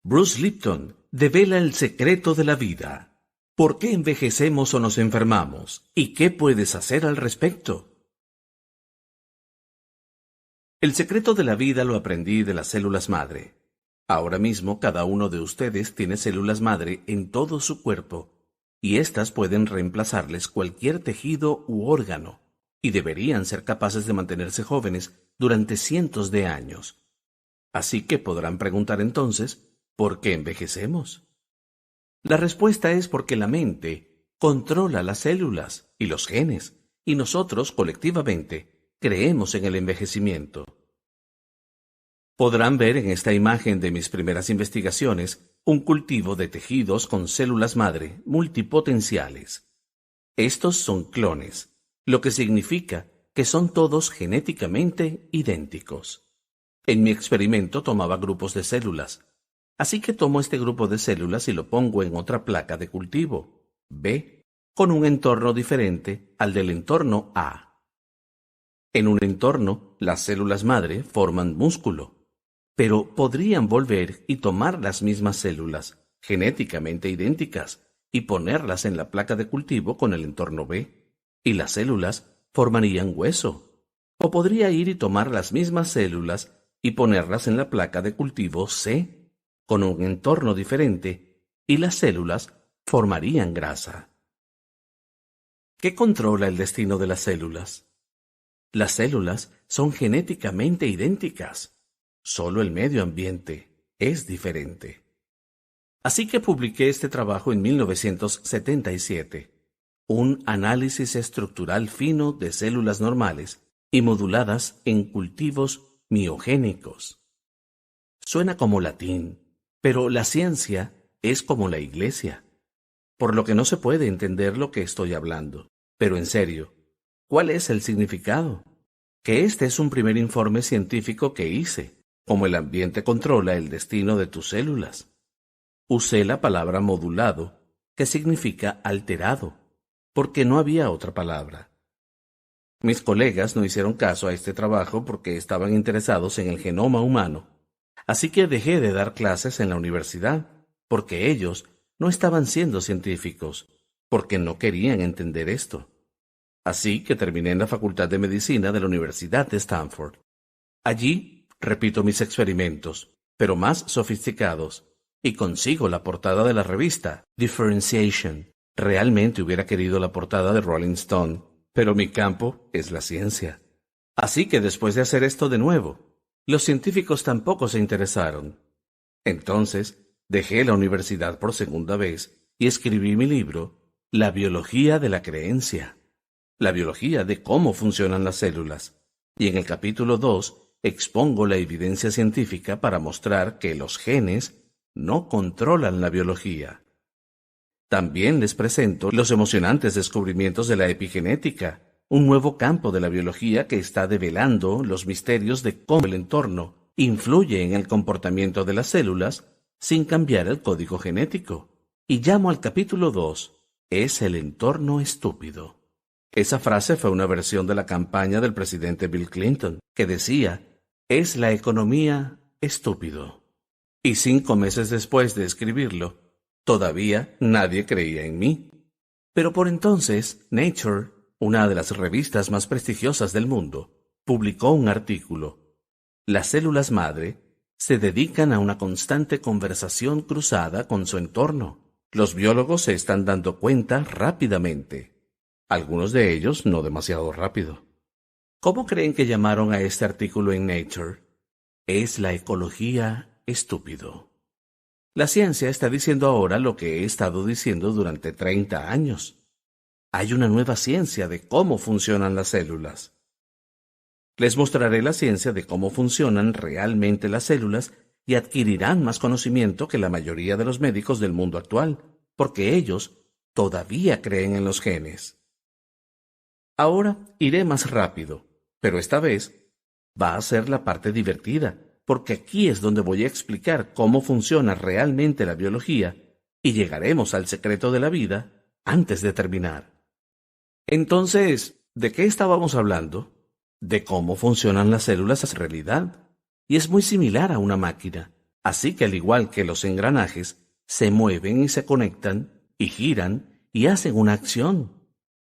Bruce Lipton devela el secreto de la vida. ¿Por qué envejecemos o nos enfermamos? ¿Y qué puedes hacer al respecto? El secreto de la vida lo aprendí de las células madre. Ahora mismo cada uno de ustedes tiene células madre en todo su cuerpo, y éstas pueden reemplazarles cualquier tejido u órgano, y deberían ser capaces de mantenerse jóvenes durante cientos de años. Así que podrán preguntar entonces, ¿por qué envejecemos? La respuesta es porque la mente controla las células y los genes, y nosotros, colectivamente, creemos en el envejecimiento. Podrán ver en esta imagen de mis primeras investigaciones un cultivo de tejidos con células madre multipotenciales. Estos son clones, lo que significa que son todos genéticamente idénticos. En mi experimento tomaba grupos de células, así que tomo este grupo de células y lo pongo en otra placa de cultivo, B, con un entorno diferente al del entorno A. En un entorno, las células madre forman músculo, pero podrían volver y tomar las mismas células, genéticamente idénticas, y ponerlas en la placa de cultivo con el entorno B, y las células formarían hueso. O podría ir y tomar las mismas células y ponerlas en la placa de cultivo C, con un entorno diferente, y las células formarían grasa. ¿Qué controla el destino de las células? Las células son genéticamente idénticas. Solo el medio ambiente es diferente. Así que publiqué este trabajo en 1977, un análisis estructural fino de células normales y moduladas en cultivos miogénicos. Suena como latín, pero la ciencia es como la iglesia, por lo que no se puede entender lo que estoy hablando. Pero en serio, ¿cuál es el significado? Que este es un primer informe científico que hice, como el ambiente controla el destino de tus células. Usé la palabra modulado, que significa alterado, porque no había otra palabra. Mis colegas no hicieron caso a este trabajo porque estaban interesados en el genoma humano, así que dejé de dar clases en la universidad, porque ellos no estaban siendo científicos, porque no querían entender esto. Así que terminé en la Facultad de Medicina de la Universidad de Stanford. Allí repito mis experimentos, pero más sofisticados, y consigo la portada de la revista Differentiation. Realmente hubiera querido la portada de Rolling Stone, pero mi campo es la ciencia. Así que después de hacer esto de nuevo, los científicos tampoco se interesaron. Entonces, dejé la universidad por segunda vez y escribí mi libro, La biología de la creencia. La biología de cómo funcionan las células. Y en el capítulo 2 expongo la evidencia científica para mostrar que los genes no controlan la biología. También les presento los emocionantes descubrimientos de la epigenética, un nuevo campo de la biología que está develando los misterios de cómo el entorno influye en el comportamiento de las células sin cambiar el código genético. Y llamo al capítulo 2, es el entorno estúpido. Esa frase fue una versión de la campaña del presidente Bill Clinton, que decía, es la economía estúpido. Y 5 meses después de escribirlo, todavía nadie creía en mí. Pero por entonces, Nature, una de las revistas más prestigiosas del mundo, publicó un artículo. Las células madre se dedican a una constante conversación cruzada con su entorno. Los biólogos se están dando cuenta rápidamente. Algunos de ellos no demasiado rápido. ¿Cómo creen que llamaron a este artículo en Nature? Es la ecología estúpido. La ciencia está diciendo ahora lo que he estado diciendo durante 30 años. Hay una nueva ciencia de cómo funcionan las células. Les mostraré la ciencia de cómo funcionan realmente las células y adquirirán más conocimiento que la mayoría de los médicos del mundo actual, porque ellos todavía creen en los genes. Ahora iré más rápido, pero esta vez va a ser la parte divertida, porque aquí es donde voy a explicar cómo funciona realmente la biología y llegaremos al secreto de la vida antes de terminar. Entonces, ¿de qué estábamos hablando? De cómo funcionan las células en realidad. Y es muy similar a una máquina. Así que al igual que los engranajes, se mueven y se conectan, y giran, y hacen una acción.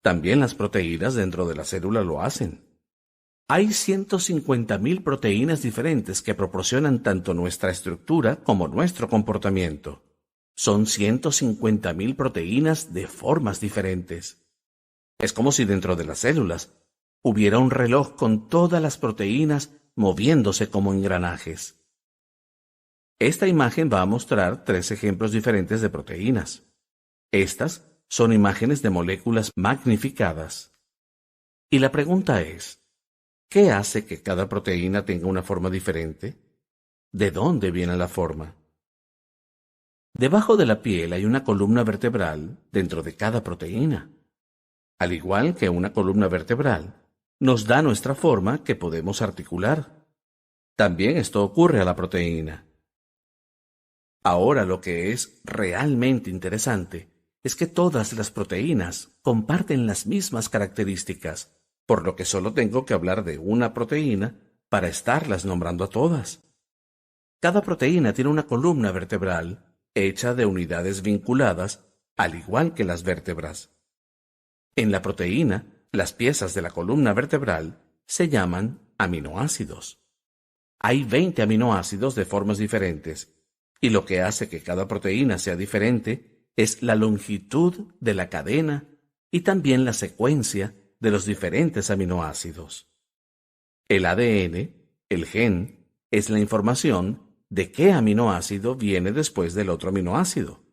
También las proteínas dentro de la célula lo hacen. Hay 150.000 proteínas diferentes que proporcionan tanto nuestra estructura como nuestro comportamiento. Son 150.000 proteínas de formas diferentes. Es como si dentro de las células hubiera un reloj con todas las proteínas moviéndose como engranajes. Esta imagen va a mostrar 3 ejemplos diferentes de proteínas. Estas son imágenes de moléculas magnificadas. Y la pregunta es, ¿qué hace que cada proteína tenga una forma diferente? ¿De dónde viene la forma? Debajo de la piel hay una columna vertebral dentro de cada proteína. Al igual que una columna vertebral, nos da nuestra forma que podemos articular. También esto ocurre a la proteína. Ahora lo que es realmente interesante es que todas las proteínas comparten las mismas características, por lo que solo tengo que hablar de una proteína para estarlas nombrando a todas. Cada proteína tiene una columna vertebral hecha de unidades vinculadas, al igual que las vértebras. En la proteína, las piezas de la columna vertebral se llaman aminoácidos. Hay 20 aminoácidos de formas diferentes, y lo que hace que cada proteína sea diferente es la longitud de la cadena y también la secuencia de los diferentes aminoácidos. El ADN, el gen, es la información de qué aminoácido viene después del otro aminoácido.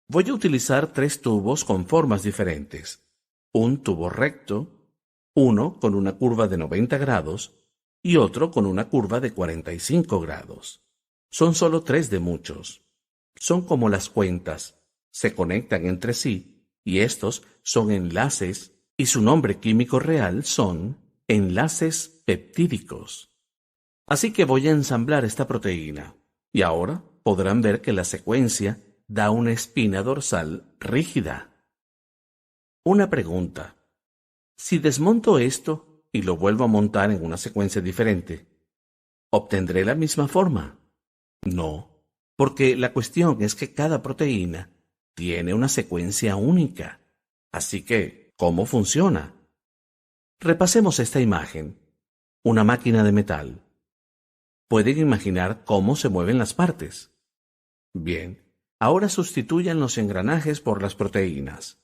Voy a utilizar 3 tubos con formas diferentes. Un tubo recto, uno con una curva de 90 grados y otro con una curva de 45 grados. Son solo 3 de muchos. Son como las cuentas, se conectan entre sí y estos son enlaces y su nombre químico real son enlaces peptídicos. Así que voy a ensamblar esta proteína y ahora podrán ver que la secuencia da una espina dorsal rígida. Una pregunta. Si desmonto esto y lo vuelvo a montar en una secuencia diferente, ¿obtendré la misma forma? No, porque la cuestión es que cada proteína tiene una secuencia única. Así que, ¿cómo funciona? Repasemos esta imagen. Una máquina de metal. ¿Pueden imaginar cómo se mueven las partes? Bien, ahora sustituyan los engranajes por las proteínas.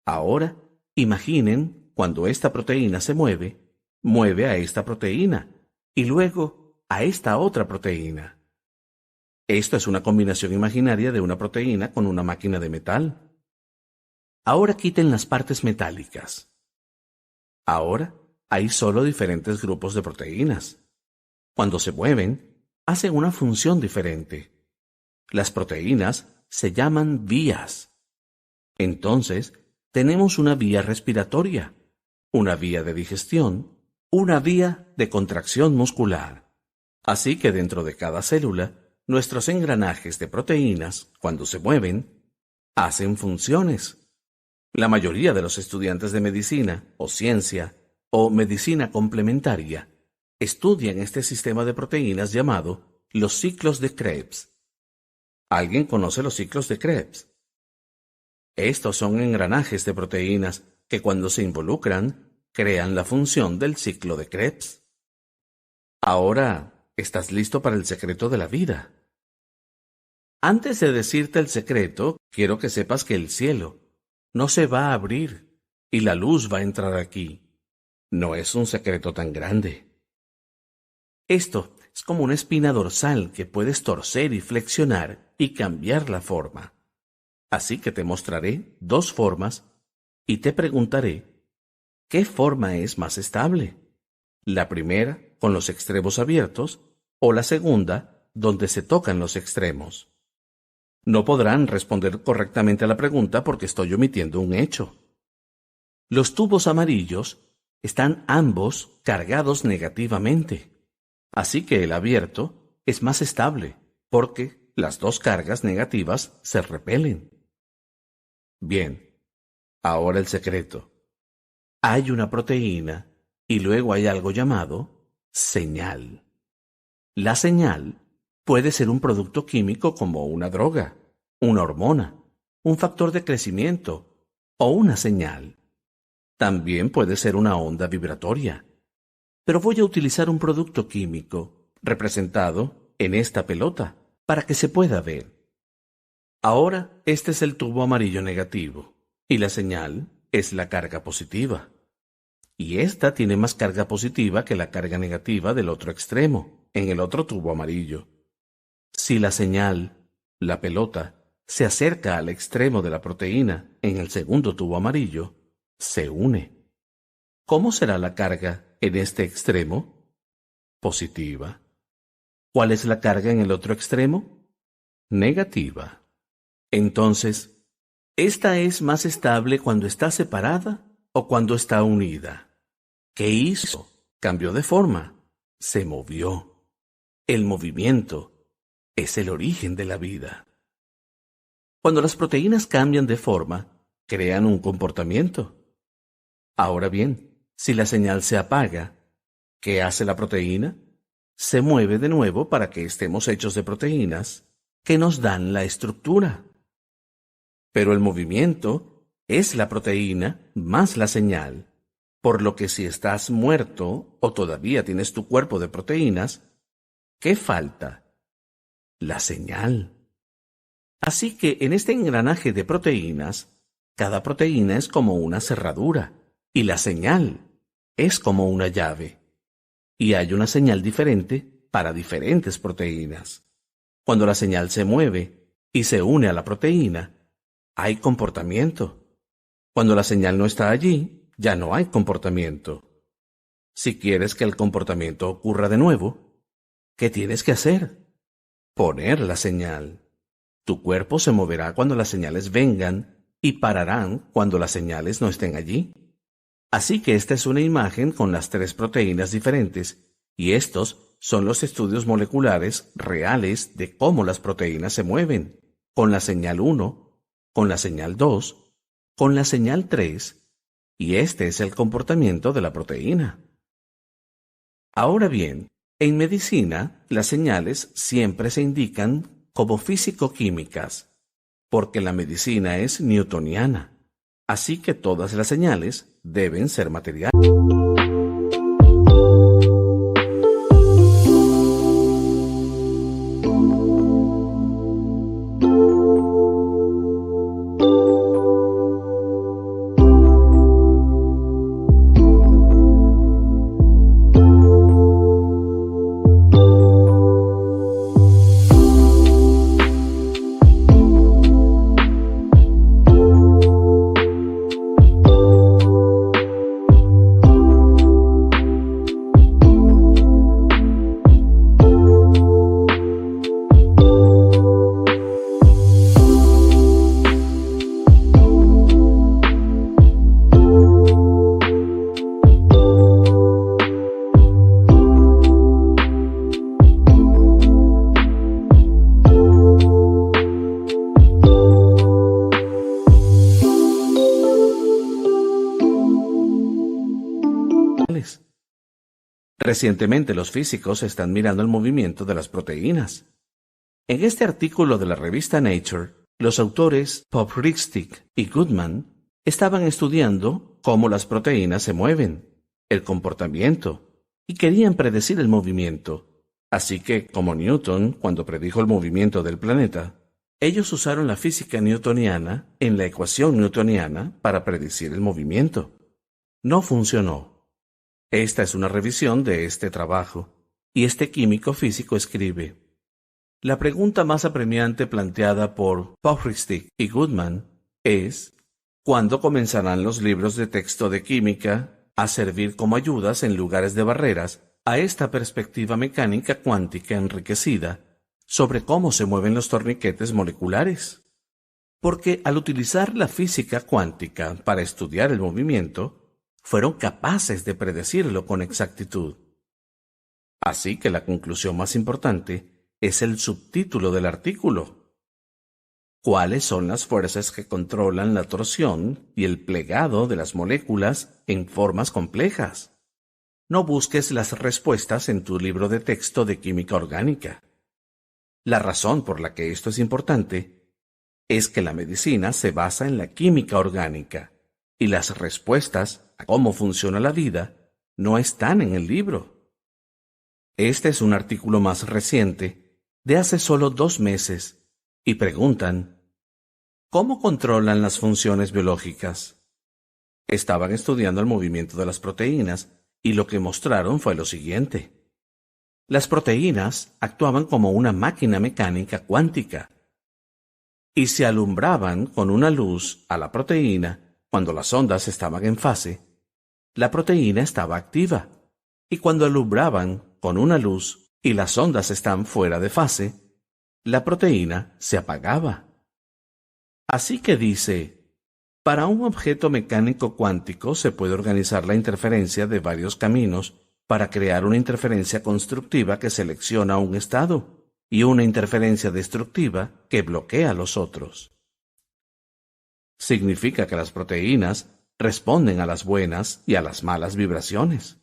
Ahora, imaginen cuando esta proteína se mueve, mueve a esta proteína y luego a esta otra proteína. Esto es una combinación imaginaria de una proteína con una máquina de metal. Ahora quiten las partes metálicas. Ahora hay solo diferentes grupos de proteínas. Cuando se mueven, hacen una función diferente. Las proteínas se llaman vías. Entonces, tenemos una vía respiratoria, una vía de digestión, una vía de contracción muscular. Así que dentro de cada célula, nuestros engranajes de proteínas, cuando se mueven, hacen funciones. La mayoría de los estudiantes de medicina, o ciencia, o medicina complementaria, estudian este sistema de proteínas llamado los ciclos de Krebs. ¿Alguien conoce los ciclos de Krebs? Estos son engranajes de proteínas que cuando se involucran, crean la función del ciclo de Krebs. Ahora, ¿estás listo para el secreto de la vida? Antes de decirte el secreto, quiero que sepas que el cielo no se va a abrir y la luz va a entrar aquí. No es un secreto tan grande. Esto es como una espina dorsal que puedes torcer y flexionar y cambiar la forma. Así que te mostraré 2 formas y te preguntaré, ¿qué forma es más estable? ¿La primera, con los extremos abiertos, o la segunda, donde se tocan los extremos? No podrán responder correctamente a la pregunta porque estoy omitiendo un hecho. Los tubos amarillos están ambos cargados negativamente. Así que el abierto es más estable, porque las 2 cargas negativas se repelen. Bien, ahora el secreto. Hay una proteína y luego hay algo llamado señal. La señal Puede ser un producto químico como una droga, una hormona, un factor de crecimiento o una señal. También puede ser una onda vibratoria. Pero voy a utilizar un producto químico, representado en esta pelota, para que se pueda ver. Ahora, este es el tubo amarillo negativo, y la señal es la carga positiva. Y esta tiene más carga positiva que la carga negativa del otro extremo, en el otro tubo amarillo. Si la señal, la pelota, se acerca al extremo de la proteína en el segundo tubo amarillo, se une. ¿Cómo será la carga en este extremo? Positiva. ¿Cuál es la carga en el otro extremo? Negativa. Entonces, ¿esta es más estable cuando está separada o cuando está unida? ¿Qué hizo? Cambió de forma. Se movió. El movimiento es el origen de la vida. Cuando las proteínas cambian de forma, crean un comportamiento. Ahora bien, si la señal se apaga, ¿qué hace la proteína? Se mueve de nuevo para que estemos hechos de proteínas que nos dan la estructura. Pero el movimiento es la proteína más la señal, por lo que si estás muerto o todavía tienes tu cuerpo de proteínas, ¿qué falta? La señal. Así que en este engranaje de proteínas, cada proteína es como una cerradura y la señal es como una llave. Y hay una señal diferente para diferentes proteínas. Cuando la señal se mueve y se une a la proteína, hay comportamiento. Cuando la señal no está allí, ya no hay comportamiento. Si quieres que el comportamiento ocurra de nuevo, ¿qué tienes que hacer? Poner la señal. Tu cuerpo se moverá cuando las señales vengan y pararán cuando las señales no estén allí. Así que esta es una imagen con las 3 proteínas diferentes, y estos son los estudios moleculares reales de cómo las proteínas se mueven, con la señal 1, con la señal 2, con la señal 3, y este es el comportamiento de la proteína. Ahora bien, en medicina, las señales siempre se indican como físico-químicas, porque la medicina es newtoniana, así que todas las señales deben ser materiales. Recientemente los físicos están mirando el movimiento de las proteínas. En este artículo de la revista Nature, los autores Poprichtig y Goodman estaban estudiando cómo las proteínas se mueven, el comportamiento, y querían predecir el movimiento. Así que, como Newton cuando predijo el movimiento del planeta, ellos usaron la física newtoniana en la ecuación newtoniana para predecir el movimiento. No funcionó. Esta es una revisión de este trabajo, y este químico físico escribe: la pregunta más apremiante planteada por Poprichtig y Goodman es: ¿cuándo comenzarán los libros de texto de química a servir como ayudas en lugares de barreras a esta perspectiva mecánica cuántica enriquecida sobre cómo se mueven los torniquetes moleculares? Porque al utilizar la física cuántica para estudiar el movimiento, fueron capaces de predecirlo con exactitud. Así que la conclusión más importante es el subtítulo del artículo. ¿Cuáles son las fuerzas que controlan la torsión y el plegado de las moléculas en formas complejas? No busques las respuestas en tu libro de texto de química orgánica. La razón por la que esto es importante es que la medicina se basa en la química orgánica y las respuestas a cómo funciona la vida no están en el libro. Este es un artículo más reciente, de hace solo 2 meses, y preguntan: ¿cómo controlan las funciones biológicas? Estaban estudiando el movimiento de las proteínas y lo que mostraron fue lo siguiente. Las proteínas actuaban como una máquina mecánica cuántica y se alumbraban con una luz a la proteína cuando las ondas estaban en fase. La proteína estaba activa, y cuando alumbraban con una luz y las ondas están fuera de fase, la proteína se apagaba. Así que dice, para un objeto mecánico cuántico se puede organizar la interferencia de varios caminos para crear una interferencia constructiva que selecciona un estado y una interferencia destructiva que bloquea los otros. Significa que las proteínas responden a las buenas y a las malas vibraciones.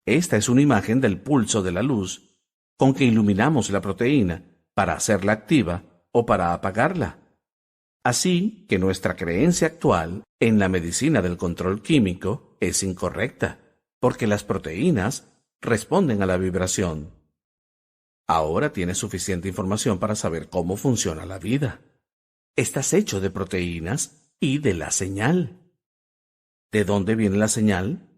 Esta es una imagen del pulso de la luz con que iluminamos la proteína para hacerla activa o para apagarla. Así que nuestra creencia actual en la medicina del control químico es incorrecta, porque las proteínas responden a la vibración. Ahora tienes suficiente información para saber cómo funciona la vida. Estás hecho de proteínas y de la señal. ¿De dónde viene la señal?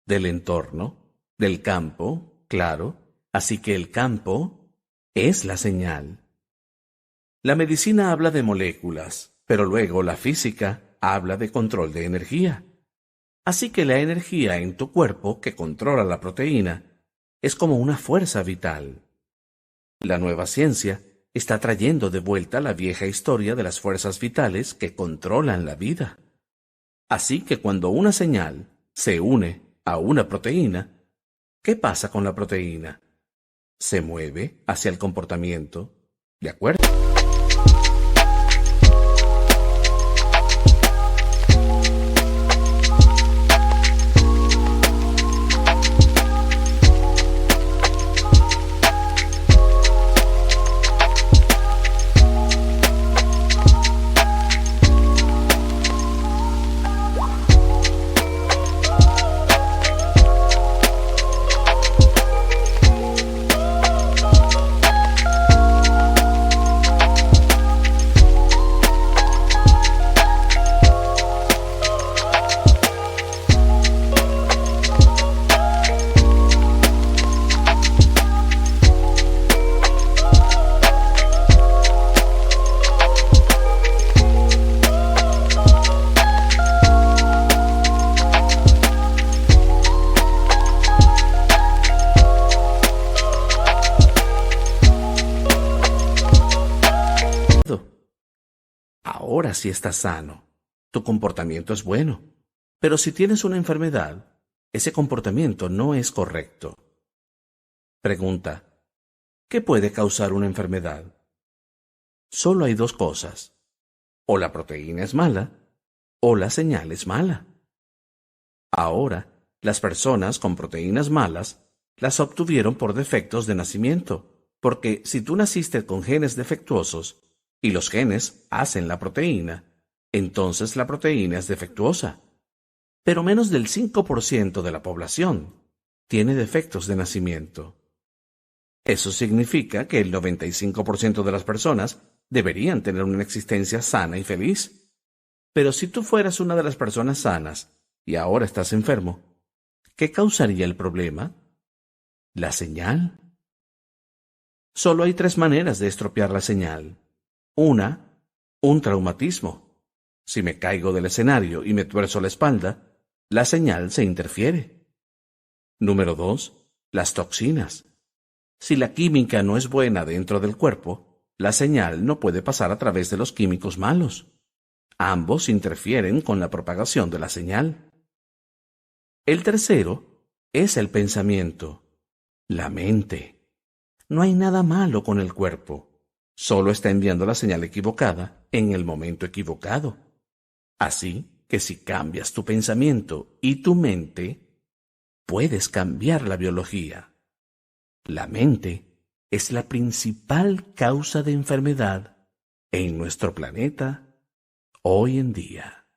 Del entorno, del campo, claro. Así que el campo es la señal. La medicina habla de moléculas, pero luego la física habla de control de energía. Así que la energía en tu cuerpo que controla la proteína es como una fuerza vital. La nueva ciencia está trayendo de vuelta la vieja historia de las fuerzas vitales que controlan la vida. Así que cuando una señal se une a una proteína, ¿qué pasa con la proteína? Se mueve hacia el comportamiento. ¿De acuerdo? Ahora sí estás sano. Tu comportamiento es bueno. Pero si tienes una enfermedad, ese comportamiento no es correcto. Pregunta: ¿qué puede causar una enfermedad? Solo hay 2 cosas. O la proteína es mala, o la señal es mala. Ahora, las personas con proteínas malas las obtuvieron por defectos de nacimiento, porque si tú naciste con genes defectuosos, y los genes hacen la proteína, entonces la proteína es defectuosa. Pero menos del 5% de la población tiene defectos de nacimiento. Eso significa que el 95% de las personas deberían tener una existencia sana y feliz. Pero si tú fueras una de las personas sanas y ahora estás enfermo, ¿qué causaría el problema? La señal. Solo hay 3 maneras de estropear la señal. Un traumatismo. Si me caigo del escenario y me tuerzo la espalda, la señal se interfiere. Número 2, las toxinas. Si la química no es buena dentro del cuerpo, la señal no puede pasar a través de los químicos malos. Ambos interfieren con la propagación de la señal. El tercero es el pensamiento, la mente. No hay nada malo con el cuerpo. Solo está enviando la señal equivocada en el momento equivocado. Así que si cambias tu pensamiento y tu mente, puedes cambiar la biología. La mente es la principal causa de enfermedad en nuestro planeta hoy en día.